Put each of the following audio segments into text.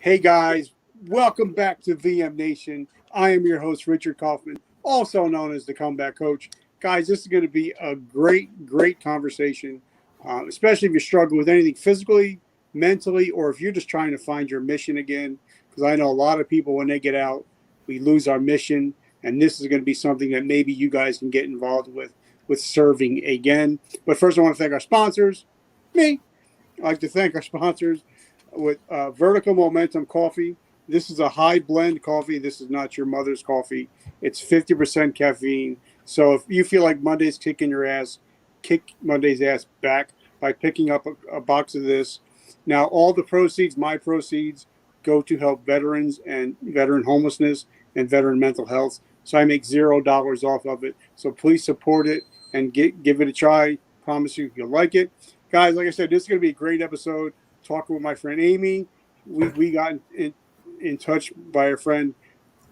Hey guys, welcome back to VM Nation. I am your host, Richard Kaufman, also known as the Comeback Coach. Guys, this is going to be a great conversation, especially if you're struggling with anything physically, mentally, or if you're just trying to find your mission again. Because I know a lot of people, when they get out, we lose our mission. And this is going to be something that maybe you guys can get involved with serving again. But first, I want to thank our sponsors, me. I'd like to thank our sponsors with Vertical Momentum Coffee. This is a high blend coffee. This is not your mother's coffee. It's 50% caffeine. So if you feel like Monday's kicking your ass, kick Monday's ass back by picking up a box of this. Now, all the proceeds, my proceeds, go to help veterans and veteran homelessness and veteran mental health. So I make $0 off of it. So please support it and give it a try. Promise you you'll like it. Guys, like I said, this is going to be a great episode. Talking with my friend Amy. We got in touch by our friend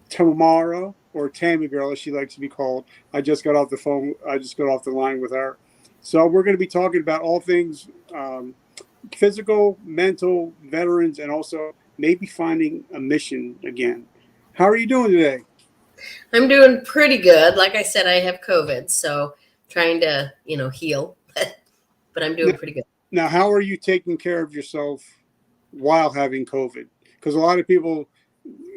Tamara, or Tammy Girl, as she likes to be called. I just got off the phone. I just got off the line with her. So we're going to be talking about all things physical, mental, veterans, and also maybe finding a mission again. How are you doing today? I'm doing pretty good. Like I said, I have COVID, so trying to, heal, but I'm Now, doing pretty good. now, how are you taking care of yourself while having COVID? Because a lot of people,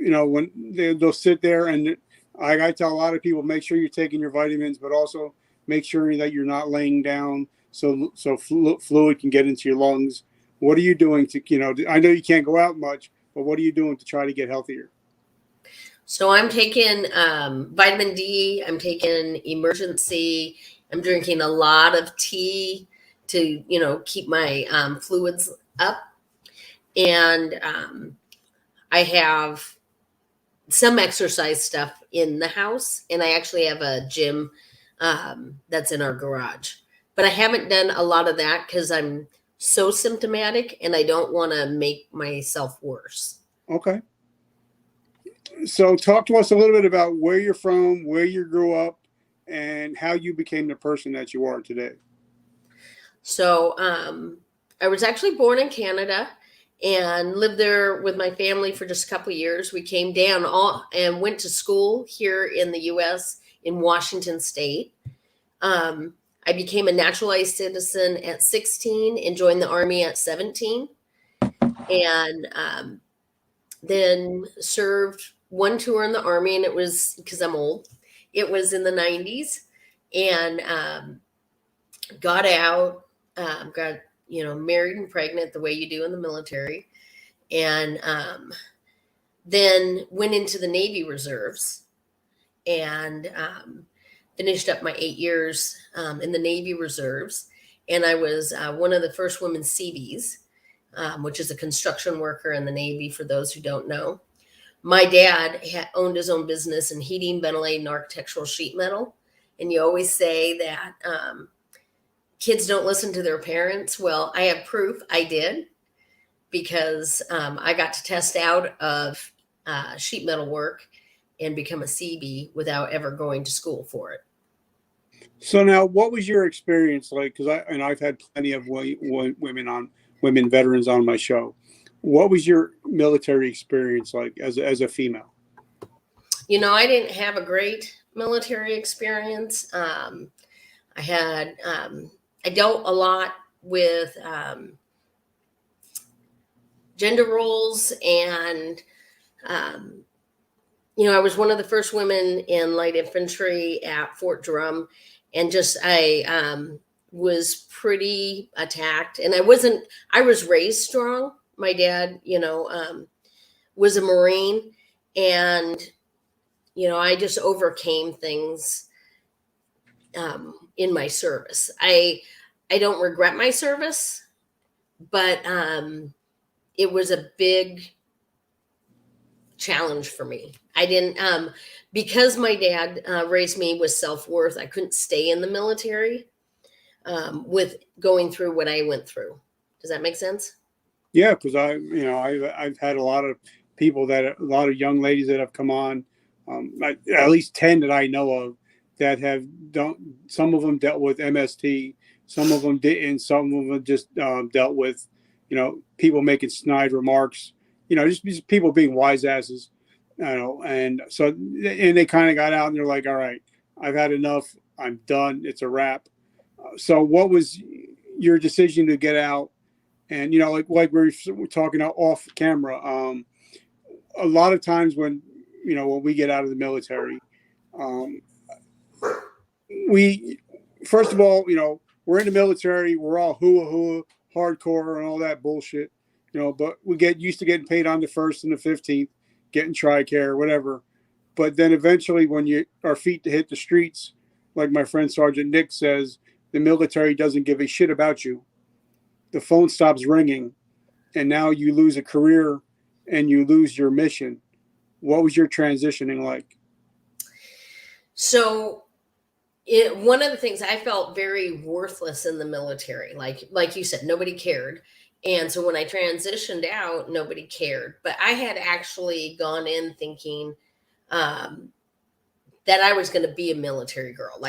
when they'll sit there and I tell a lot of people, make sure you're taking your vitamins, but also make sure that you're not laying down so fluid can get into your lungs. What are you doing to, I know you can't go out much, but what are you doing to try to get healthier? So I'm taking vitamin D. I'm taking emergency. I'm drinking a lot of tea to, keep my fluids up. And I have some exercise stuff in the house, and I actually have a gym that's in our garage. But I haven't done a lot of that because I'm so symptomatic and I don't want to make myself worse. Okay. So talk to us a little bit about where you're from, where you grew up, and how you became the person that you are today. So I was actually born in Canada and lived there with my family for just a couple of years. We came down and went to school here in the U.S. in Washington State. I became a naturalized citizen at 16 and joined the Army at 17. And then served one tour in the Army, and it was, because I'm old, it was in the 90s. And got out, got, married and pregnant the way you do in the military. And then went into the Navy Reserves and finished up my 8 years in the Navy Reserves. And I was one of the first women Seabees, which is a construction worker in the Navy, for those who don't know. My dad owned his own business in heating, ventilating, architectural sheet metal. And you always say that kids don't listen to their parents. Well, I have proof I did, because I got to test out of sheet metal work and become a CB without ever going to school for it. So now, what was your experience like? Because I've had plenty of women veterans on my show. What was your military experience like as a female? I didn't have a great military experience. I had I dealt a lot with gender roles, and I was one of the first women in light infantry at Fort Drum, and just I was pretty attacked. And I was raised strong. My dad, was a Marine, and I just overcame things in my service. I don't regret my service, but it was a big challenge for me. I didn't, because my dad raised me with self-worth, I couldn't stay in the military with going through what I went through. Does that make sense? Yeah, because I've had a lot of a lot of young ladies that have come on, at least 10 that I know of, that have done. Some of them dealt with MST, some of them didn't, some of them just dealt with, people making snide remarks, just people being wise asses, and so, and they kind of got out and they're like, all right, I've had enough. I'm done. It's a wrap. So what was your decision to get out? And, like we were talking off camera, a lot of times when we get out of the military, um, we, first of all, we're in the military, we're all hua hardcore and all that bullshit, but we get used to getting paid on the 1st and the 15th, getting TRICARE, whatever. But then eventually when our feet hit the streets, like my friend Sergeant Nick says, the military doesn't give a shit about you. The phone stops ringing, and now you lose a career and you lose your mission. What was your transitioning like? So one of the things, I felt very worthless in the military. Like you said, nobody cared. And so when I transitioned out, nobody cared. But I had actually gone in thinking that I was going to be a military girl.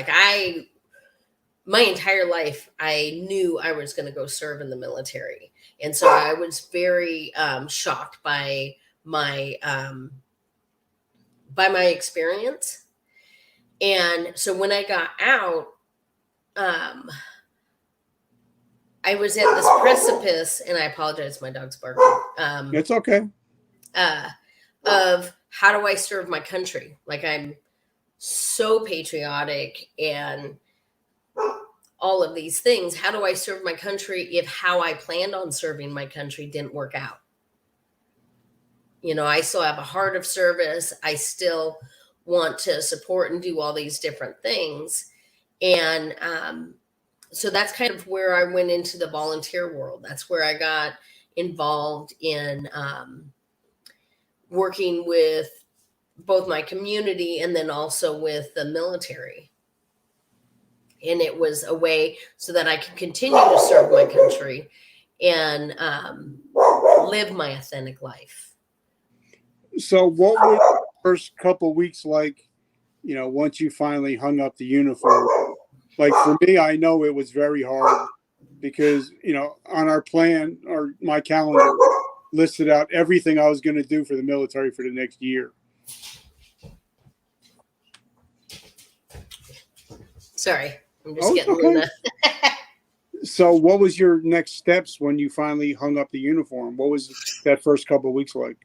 My entire life, I knew I was going to go serve in the military. And so I was very shocked by my experience. And so when I got out, I was at this precipice, and I apologize, my dog's barking. It's okay. Of how do I serve my country? Like, I'm so patriotic and all of these things. How do I serve my country if how I planned on serving my country didn't work out? I still have a heart of service. I still want to support and do all these different things. And so that's kind of where I went into the volunteer world. That's where I got involved in working with both my community and then also with the military. And it was a way so that I could continue to serve my country and live my authentic life. So what were the first couple weeks like, once you finally hung up the uniform? Like for me, I know it was very hard because, on our plan or my calendar listed out everything I was going to do for the military for the next year. Sorry, I'm just getting Luna. So what was your next steps when you finally hung up the uniform? What was that first couple of weeks like?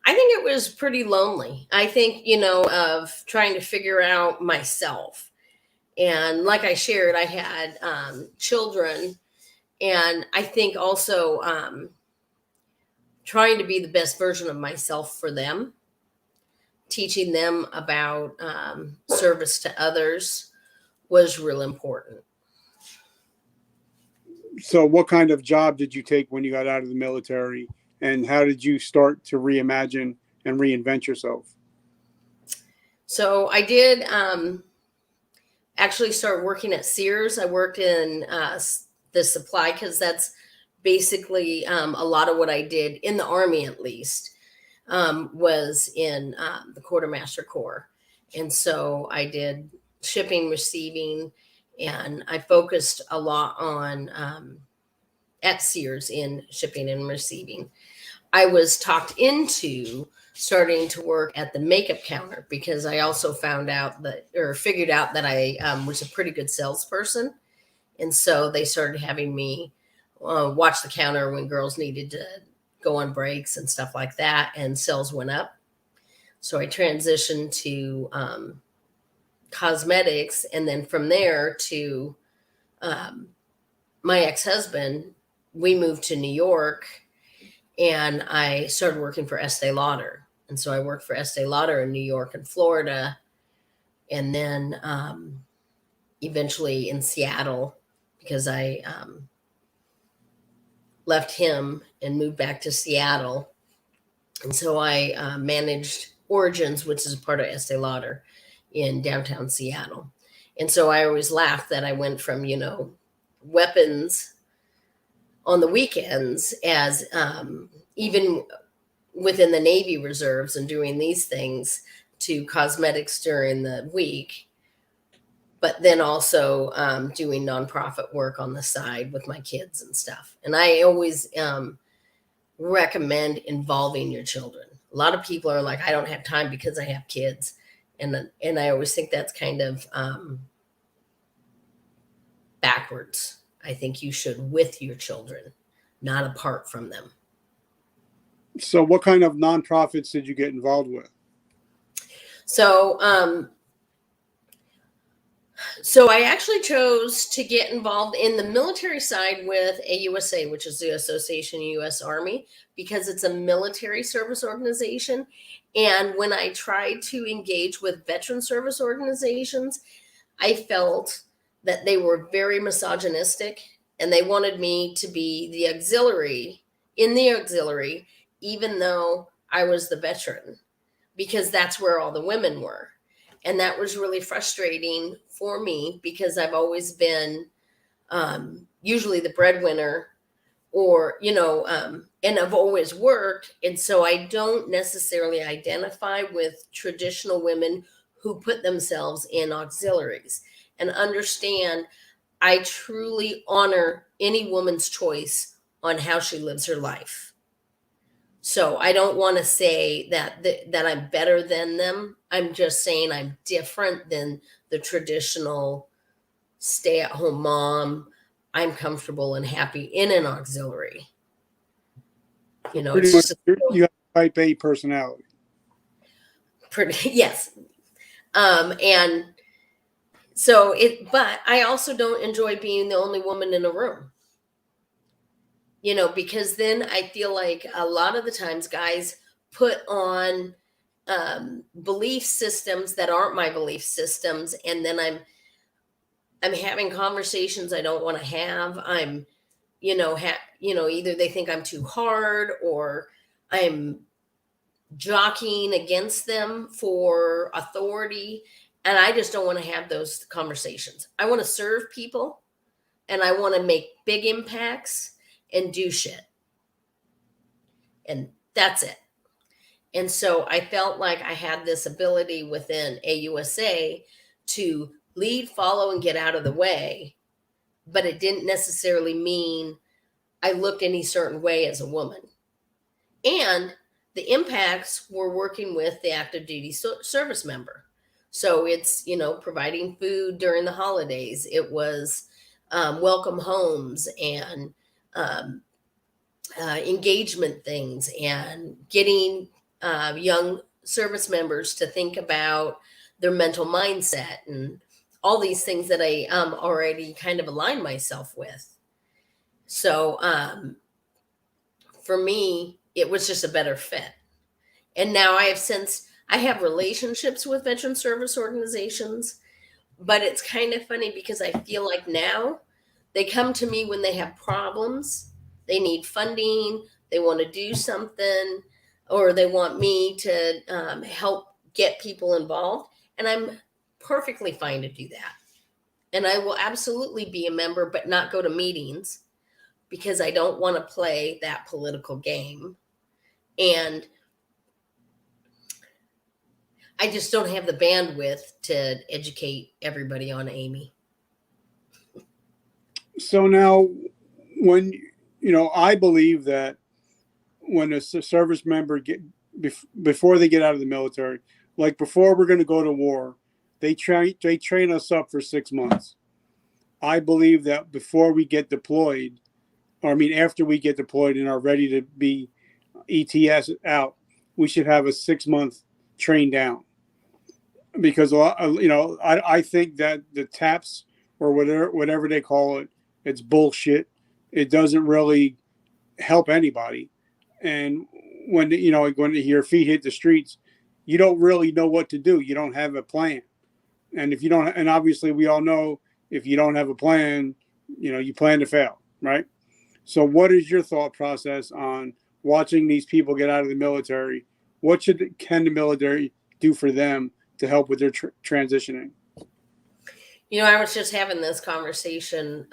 I think it was pretty lonely. I think, of trying to figure out myself. And like I shared, I had children. And I think also trying to be the best version of myself for them, teaching them about service to others was real important. So what kind of job did you take when you got out of the military? And how did you start to reimagine and reinvent yourself? So I did actually start working at Sears. I worked in the supply because that's basically a lot of what I did in the Army, at least, was in the Quartermaster Corps. And so I did shipping, receiving, and I focused a lot on at Sears in shipping and receiving. I was talked into starting to work at the makeup counter because I also figured out that I was a pretty good salesperson. And so they started having me watch the counter when girls needed to go on breaks and stuff like that. And sales went up. So I transitioned to cosmetics. And then from there to my ex-husband, we moved to New York. And I started working for Estee Lauder. And so I worked for Estee Lauder in New York and Florida. And then eventually in Seattle, because I left him and moved back to Seattle. And so I managed Origins, which is a part of Estee Lauder in downtown Seattle. And so I always laugh that I went from, weapons on the weekends as even within the Navy reserves and doing these things to cosmetics during the week, but then also doing nonprofit work on the side with my kids and stuff. And I always recommend involving your children. A lot of people are like, I don't have time because I have kids. And I always think that's kind of backwards. I think you should with your children, not apart from them. So what kind of nonprofits did you get involved with? So, so I actually chose to get involved in the military side with AUSA, which is the Association of U.S. Army, because it's a military service organization. And when I tried to engage with veteran service organizations, I felt that they were very misogynistic and they wanted me to be the auxiliary, even though I was the veteran, because that's where all the women were. And that was really frustrating for me because I've always been usually the breadwinner, or, and I've always worked. And so I don't necessarily identify with traditional women who put themselves in auxiliaries, and understand I truly honor any woman's choice on how she lives her life. So I don't want to say that I'm better than them. I'm just saying I'm different than the traditional stay-at-home mom. I'm comfortable and happy in an auxiliary. Pretty It's much, just you have type A personality. pretty yes. And so but I also don't enjoy being the only woman in a room. Because then I feel like a lot of the times guys put on belief systems that aren't my belief systems, and then I'm having conversations I don't want to have. I'm, either they think I'm too hard, or I'm jockeying against them for authority, and I just don't want to have those conversations. I want to serve people, and I want to make big impacts and do shit. And that's it. And so I felt like I had this ability within AUSA to lead, follow, and get out of the way. But it didn't necessarily mean I looked any certain way as a woman. And the impacts were working with the active duty service member. So it's, providing food during the holidays. It was welcome homes and engagement things, and getting young service members to think about their mental mindset and all these things that I already kind of aligned myself with. So for me, it was just a better fit. And now I have relationships with veteran service organizations, but it's kind of funny because I feel like now they come to me when they have problems, they need funding, they want to do something, or they want me to help get people involved. And I'm perfectly fine to do that. And I will absolutely be a member, but not go to meetings, because I don't want to play that political game. And I just don't have the bandwidth to educate everybody on Amy. So now, when I believe that when a service member before they get out of the military, like before we're going to go to war, they train us up for 6 months. I believe that before we get deployed, after we get deployed and are ready to be ETS out, we should have a 6-month train down. Because I think that the TAPS, or whatever they call it, it's bullshit. It doesn't really help anybody. And when your feet hit the streets, you don't really know what to do. You don't have a plan. And if you don't, and obviously we all know, if you don't have a plan, you plan to fail, right? So what is your thought process on watching these people get out of the military? What can the military do for them to help with their transitioning? I was just having this conversation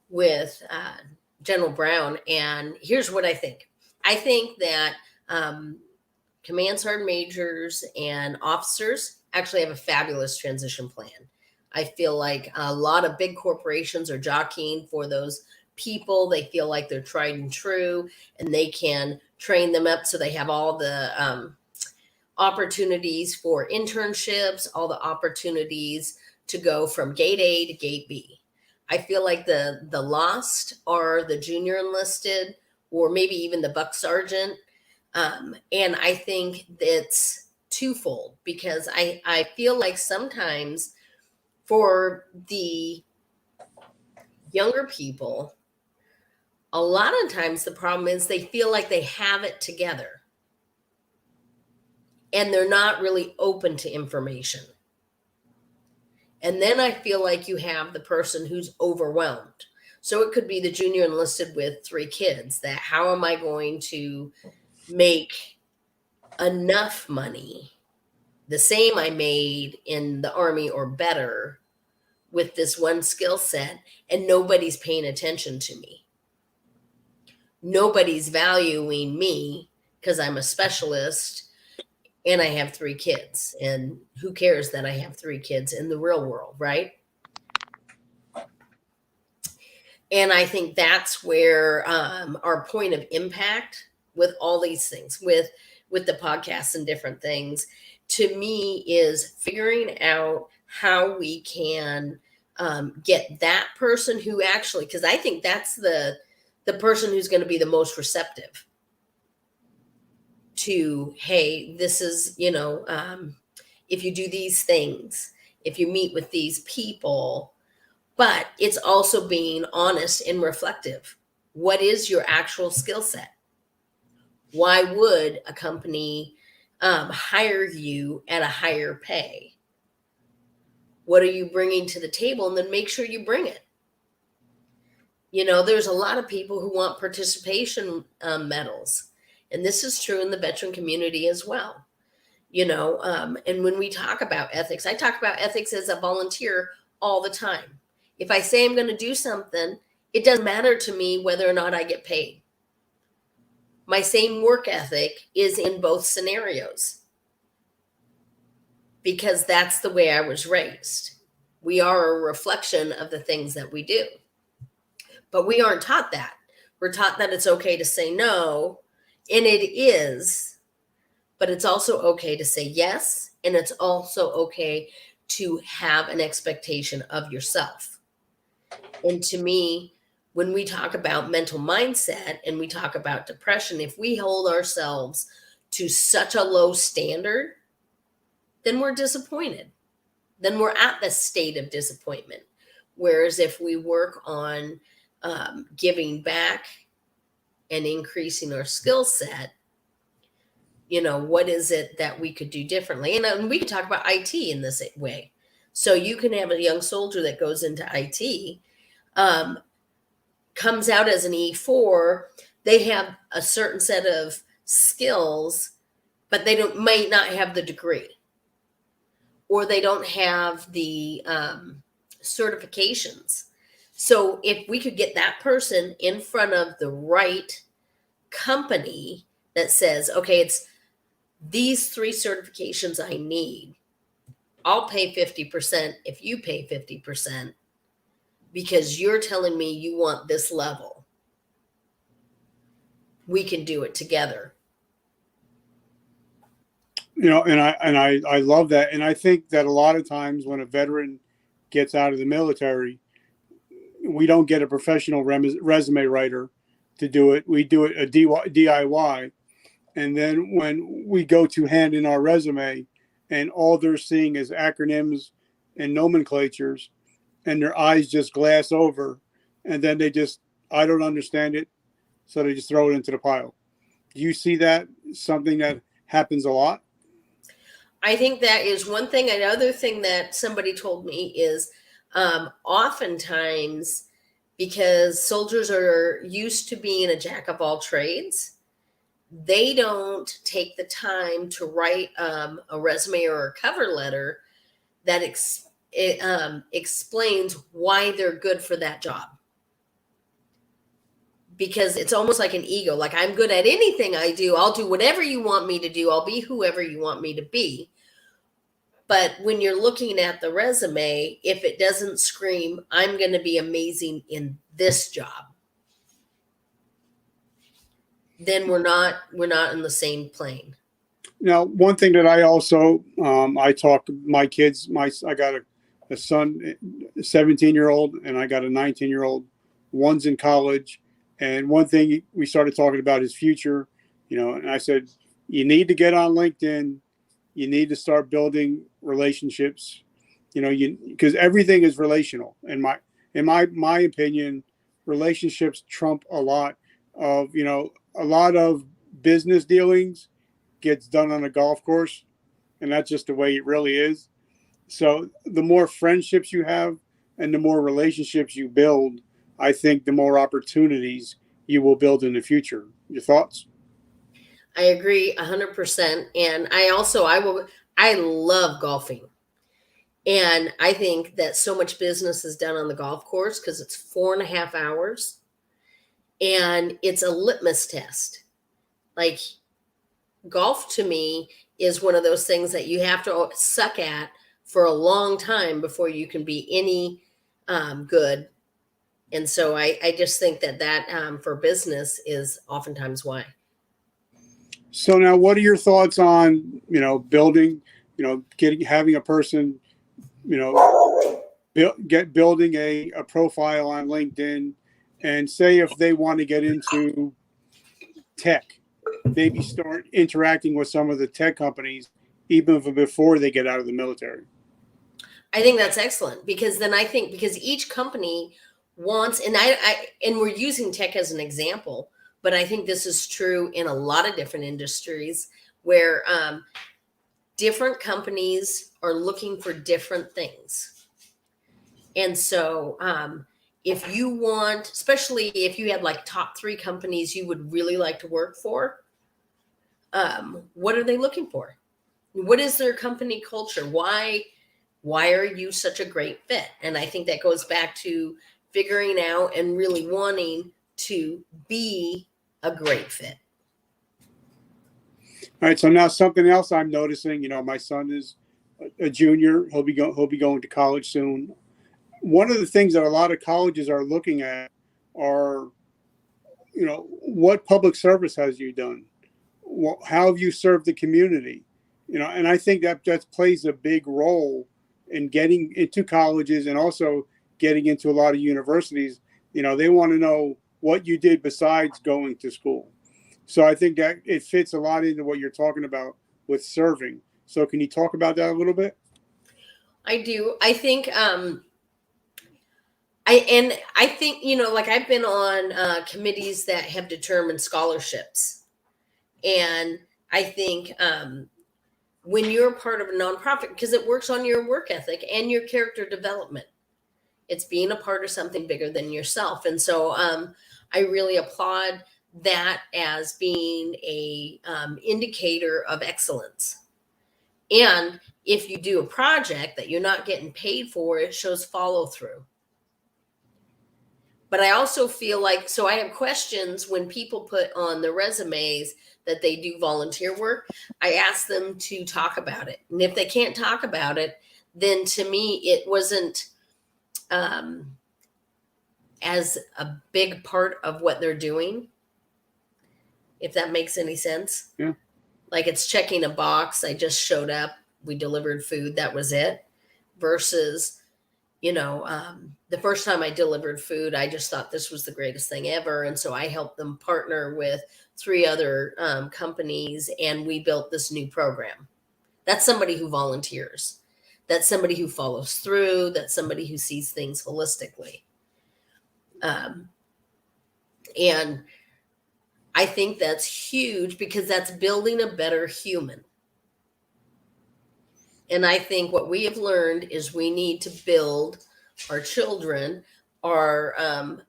with General Brown, and here's what I think. I think that command sergeant majors and officers actually have a fabulous transition plan. I feel like a lot of big corporations are jockeying for those people. They feel like they're tried and true, and they can train them up so they have all the opportunities for internships, all the opportunities to go from gate A to gate B. I feel like the lost are the junior enlisted, or maybe even the buck sergeant. And I think it's twofold, because I feel like sometimes for the younger people, a lot of times the problem is they feel like they have it together and they're not really open to information. And then I feel like you have the person who's overwhelmed. So it could be the junior enlisted with 3 kids, that how am I going to make enough money, the same I made in the Army or better, with this one skill set, and nobody's paying attention to me. Nobody's valuing me because I'm a specialist and I have 3 kids. And who cares that I have 3 kids in the real world, right? And I think that's where our point of impact with all these things, with the podcasts and different things, to me is figuring out how we can get that person who actually, because I think that's the person who's going to be the most receptive to, hey, this is, if you do these things, if you meet with these people. But it's also being honest and reflective. What is your actual skill set? Why would a company hire you at a higher pay? What are you bringing to the table? And then make sure you bring it. There's a lot of people who want participation medals. And this is true in the veteran community as well. And when we talk about ethics, I talk about ethics as a volunteer all the time. If I say I'm going to do something, it doesn't matter to me whether or not I get paid. My same work ethic is in both scenarios, because that's the way I was raised. We are a reflection of the things that we do. But we aren't taught that. We're taught that it's okay to say no, and it is, but it's also okay to say yes, and it's also okay to have an expectation of yourself. And to me, when we talk about mental mindset and we talk about depression, if we hold ourselves to such a low standard, then we're disappointed. Then we're at the state of disappointment. Whereas if we work on giving back and increasing our skill set, what is it that we could do differently? And we could talk about IT in this way. So you can have a young soldier that goes into IT, comes out as an E4, they have a certain set of skills, but they might not have the degree, or they don't have the certifications. So if we could get that person in front of the right company that says, okay, it's these 3 certifications I need, I'll pay 50% if you pay 50%, because you're telling me you want this level. We can do it together. And I love that. And I think that a lot of times when a veteran gets out of the military, we don't get a professional resume writer to do it. We do it a DIY. And then when we go to hand in our resume, and all they're seeing is acronyms and nomenclatures, and their eyes just glass over, and then I don't understand it, so they just throw it into the pile. Do you see that, something that happens a lot? I think that is one thing. Another thing that somebody told me is oftentimes, because soldiers are used to being a jack of all trades, they don't take the time to write a resume or a cover letter that explains why they're good for that job. Because it's almost like an ego. Like, I'm good at anything I do. I'll do whatever you want me to do. I'll be whoever you want me to be. But when you're looking at the resume, if it doesn't scream, I'm going to be amazing in this job, then we're not in the same plane. Now, one thing that I also I talk to my kids. I got a son, a 17-year-old, and I got a 19-year-old. One's in college, and one thing we started talking about his future. And I said, you need to get on LinkedIn. You need to start building relationships. Because everything is relational. And my opinion, relationships trump a lot of business dealings gets done on a golf course, and that's just the way it really is. So the more friendships you have and the more relationships you build, I think the more opportunities you will build in the future. Your thoughts? I agree 100%. And I love golfing. And I think that so much business is done on the golf course because it's 4.5 hours and it's a litmus test. Like, golf to me is one of those things that you have to suck at for a long time before you can be any good. And so I just think that for business is oftentimes why. So now, what are your thoughts on building, having a person, building a profile on LinkedIn, and say if they want to get into tech, maybe start interacting with some of the tech companies even before they get out of the military. I think that's excellent because then I think because each company wants, and and we're using tech as an example, but I think this is true in a lot of different industries where different companies are looking for different things. And so if you want, especially if you have like top 3 companies you would really like to work for, what are they looking for? What is their company culture? Why are you such a great fit? And I think that goes back to figuring out and really wanting to be a great fit. All right. So now something else I'm noticing, my son is a junior. He'll be going to college soon. One of the things that a lot of colleges are looking at are, what public service has you done? How have you served the community? And I think that plays a big role in getting into colleges and also getting into a lot of universities. They want to know what you did besides going to school. So I think that it fits a lot into what you're talking about with serving. So can you talk about that a little bit? I do. I think I think, like I've been on committees that have determined scholarships. And I think when you're part of a nonprofit, because it works on your work ethic and your character development, it's being a part of something bigger than yourself. And so I really applaud that as being a indicator of excellence. And if you do a project that you're not getting paid for, it shows follow through. But I also feel like, so I have questions when people put on their resumes that they do volunteer work. I ask them to talk about it. And if they can't talk about it, then to me, it wasn't as a big part of what they're doing, if that makes any sense. Yeah. Like it's checking a box. I just showed up. We delivered food. That was it. Versus, the first time I delivered food, I just thought this was the greatest thing ever. And so I helped them partner with 3 other companies, and we built this new program. That's somebody who volunteers. That's somebody who follows through. That's somebody who sees things holistically. And I think that's huge because that's building a better human. And I think what we have learned is we need to build our children, our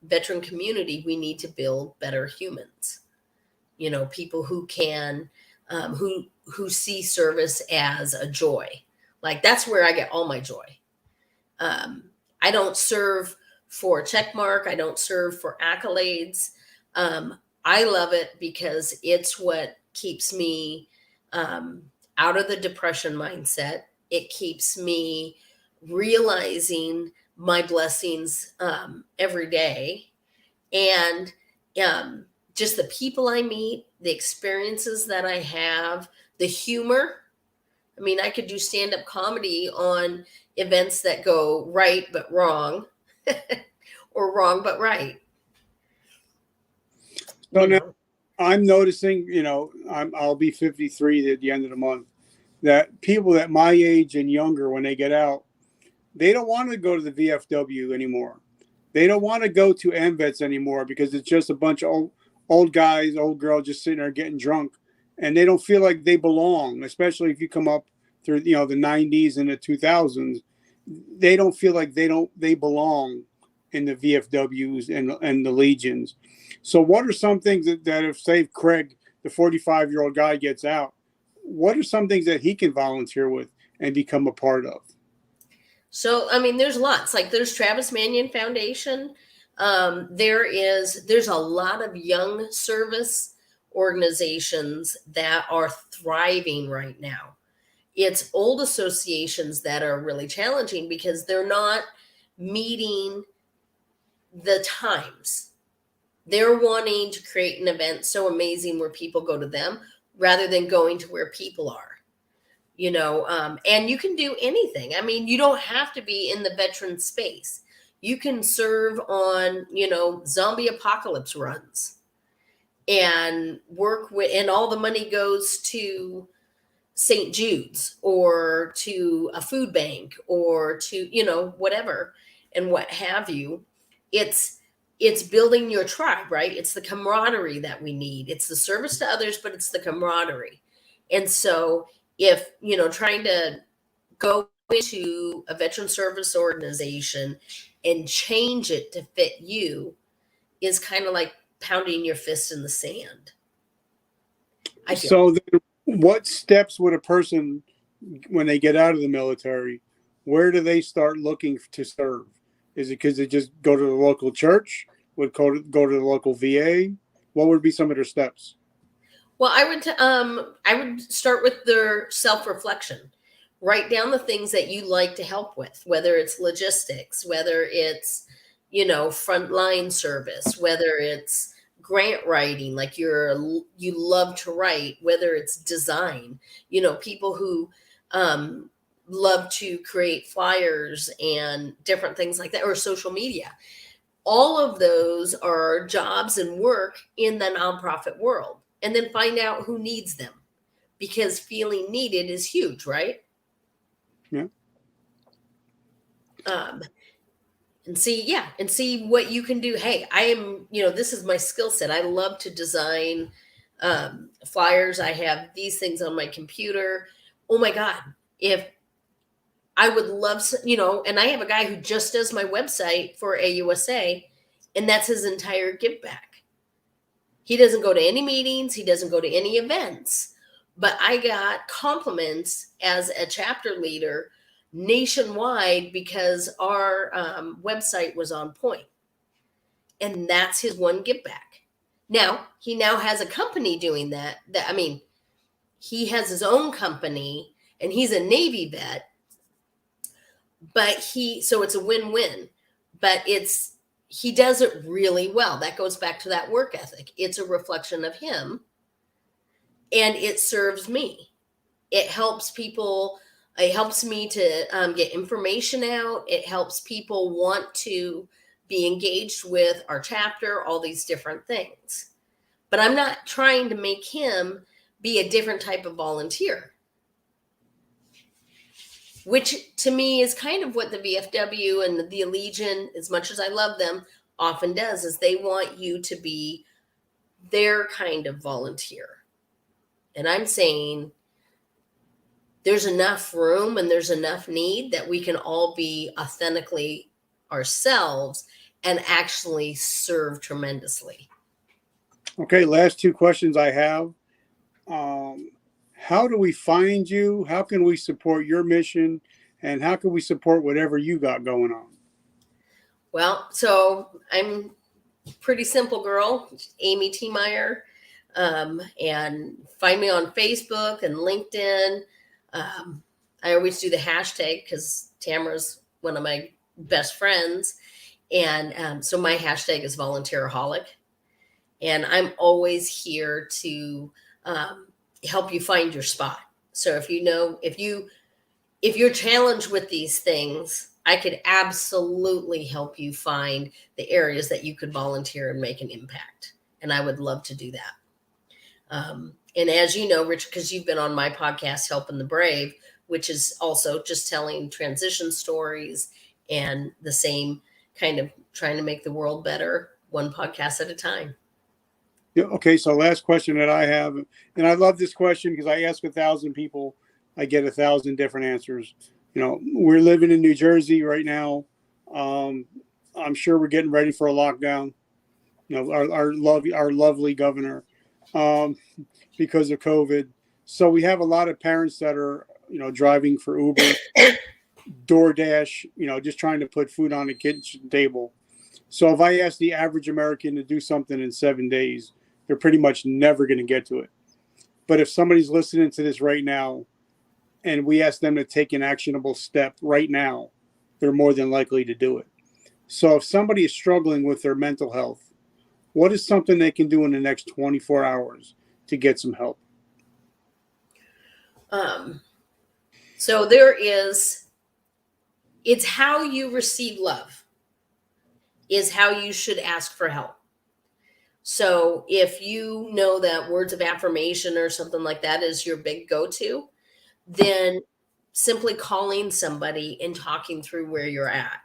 veteran community. We need to build better humans. People who can, who see service as a joy. Like that's where I get all my joy. I don't serve for a check mark. I don't serve for accolades. I love it because it's what keeps me out of the depression mindset. It keeps me realizing my blessings every day. And just the people I meet, the experiences that I have, the humor. I mean, I could do stand-up comedy on events that go right but wrong, or wrong but right. So now I'm noticing, I'll be 53 at the end of the month, that people at my age and younger, when they get out, they don't want to go to the VFW anymore. They don't want to go to MVets anymore because it's just a bunch of old guys, old girls just sitting there getting drunk, and they don't feel like they belong. Especially if you come up through the '90s and the 2000s, they don't feel like they belong in the VFWs and the Legions. So, what are some things that if, say, Craig, the 45-year-old guy, gets out, what are some things that he can volunteer with and become a part of? So, I mean, there's lots. Like, there's Travis Manion Foundation. There's a lot of young service organizations that are thriving right now. It's old associations that are really challenging because they're not meeting the times. They're wanting to create an event so amazing where people go to them rather than going to where people are. And you can do anything. I mean, you don't have to be in the veteran space. You can serve on, zombie apocalypse runs and work with, and all the money goes to St. Jude's or to a food bank or to, whatever and what have you. It's building your tribe, right? It's the camaraderie that we need. It's the service to others, but it's the camaraderie. And so if, trying to go into a veteran service organization and change it to fit you is kind of like pounding your fist in the sand. I feel. So then what steps would a person, when they get out of the military, where do they start looking to serve? Is it because they just go to the local church? Would go to the local VA? What would be some of their steps? Well, I would start with their self-reflection. Write down the things that you like to help with, whether it's logistics, whether it's, frontline service, whether it's grant writing, like you love to write, whether it's design, people who love to create flyers and different things like that, or social media. All of those are jobs and work in the nonprofit world. And then find out who needs them, because feeling needed is huge, right? Yeah. And see what you can do. Hey, I am, this is my skill set. I love to design flyers. I have these things on my computer. Oh my God. If I would love, and I have a guy who just does my website for AUSA, and that's his entire give back. He doesn't go to any meetings. He doesn't go to any events. But I got compliments as a chapter leader nationwide because our website was on point. And that's his one give back. Now, he now has a company doing that. He has his own company and he's a Navy vet. So it's a win-win. But he does it really well. That goes back to that work ethic. It's a reflection of him, and it serves me. It helps people. It helps me to get information out. It helps people want to be engaged with our chapter, all these different things. But I'm not trying to make him be a different type of volunteer, which to me is kind of what the VFW and the Legion, as much as I love them, often does, is they want you to be their kind of volunteer. And I'm saying there's enough room and there's enough need that we can all be authentically ourselves and actually serve tremendously. Okay, last two questions I have. How do we find you? How can we support your mission? And how can we support whatever you got going on? Well, so I'm a pretty simple girl, Amy Tiemeyer, and find me on Facebook and LinkedIn. I always do the hashtag because Tamara's one of my best friends. And so my hashtag is volunteeraholic. And I'm always here to help you find your spot. So if you're challenged with these things, I could absolutely help you find the areas that you could volunteer and make an impact. And I would love to do that. And as you know, Richard, because you've been on my podcast, Helping the Brave, which is also just telling transition stories and the same kind of trying to make the world better, one podcast at a time. Yeah, okay, so last question that I have, and I love this question because I ask 1,000 people, I get 1,000 different answers. We're living in New Jersey right now. I'm sure we're getting ready for a lockdown. Our lovely governor, because of COVID. So we have a lot of parents that are driving for Uber, DoorDash, just trying to put food on the kitchen table. So if I ask the average American to do something in 7 days, they're pretty much never going to get to it. But if somebody's listening to this right now and we ask them to take an actionable step right now, they're more than likely to do it. So if somebody is struggling with their mental health, what is something they can do in the next 24 hours to get some help? So it's how you receive love is how you should ask for help. So if you know that words of affirmation or something like that is your big go-to, then simply calling somebody and talking through where you're at.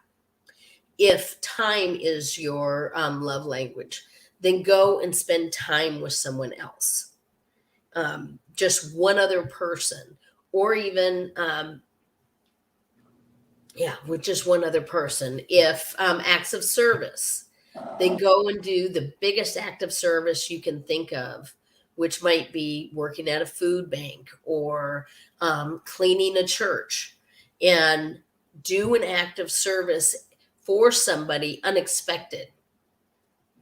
If time is your love language, then go and spend time with someone else. Just one other person, or even, with just one other person. If acts of service, then go and do the biggest act of service you can think of, which might be working at a food bank or cleaning a church, and do an act of service for somebody unexpected.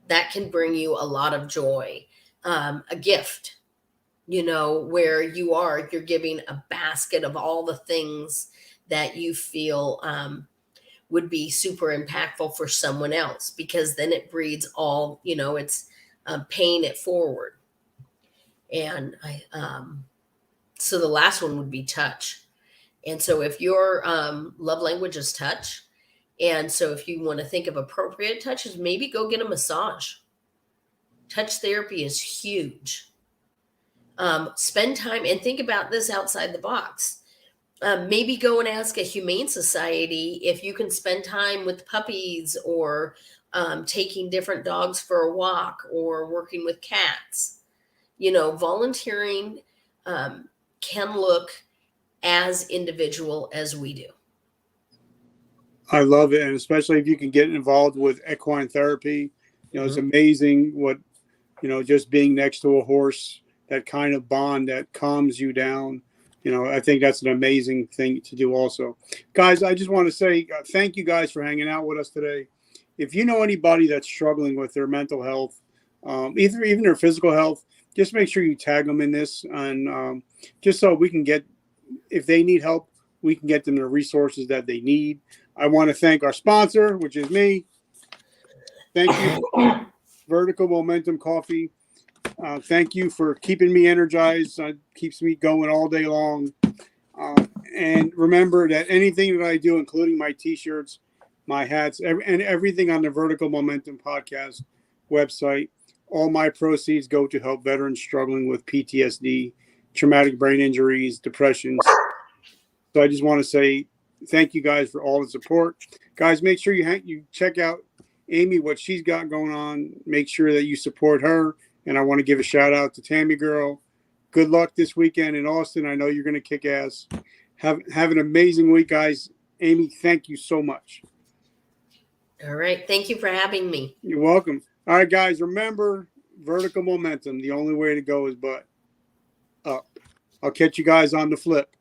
That can bring you a lot of joy. A gift, where you're giving a basket of all the things that you feel would be super impactful for someone else, because then it breeds all, it's paying it forward. And so the last one would be touch. And so if your love language is touch, and so if you want to think of appropriate touches, maybe go get a massage. Touch therapy is huge. Spend time and think about this outside the box. Maybe go and ask a humane society if you can spend time with puppies, or taking different dogs for a walk, or working with cats. Volunteering can look as individual as we do. I love it. And especially if you can get involved with equine therapy, it's amazing what, just being next to a horse, that kind of bond that calms you down. I think that's an amazing thing to do also. Guys, I just want to say thank you guys for hanging out with us today. If you know anybody that's struggling with their mental health, even their physical health, just make sure you tag them in this, and just so we can get, if they need help, we can get them the resources that they need. I want to thank our sponsor, which is me. Thank you, Vertical Momentum Coffee. Thank you for keeping me energized. It keeps me going all day long. And remember that anything that I do, including my t-shirts, my hats, and everything on the Vertical Momentum Podcast website, all my proceeds go to help veterans struggling with PTSD, traumatic brain injuries, depression. So I just want to say thank you guys for all the support. Guys, make sure you check out Amy, what she's got going on. Make sure that you support her. And I want to give a shout out to Tammy Girl. Good luck this weekend in Austin. I know you're going to kick ass. Have an amazing week, guys. Amy, thank you so much. All right. Thank you for having me. You're welcome. All right, guys, remember vertical momentum. The only way to go is but up. I'll catch you guys on the flip.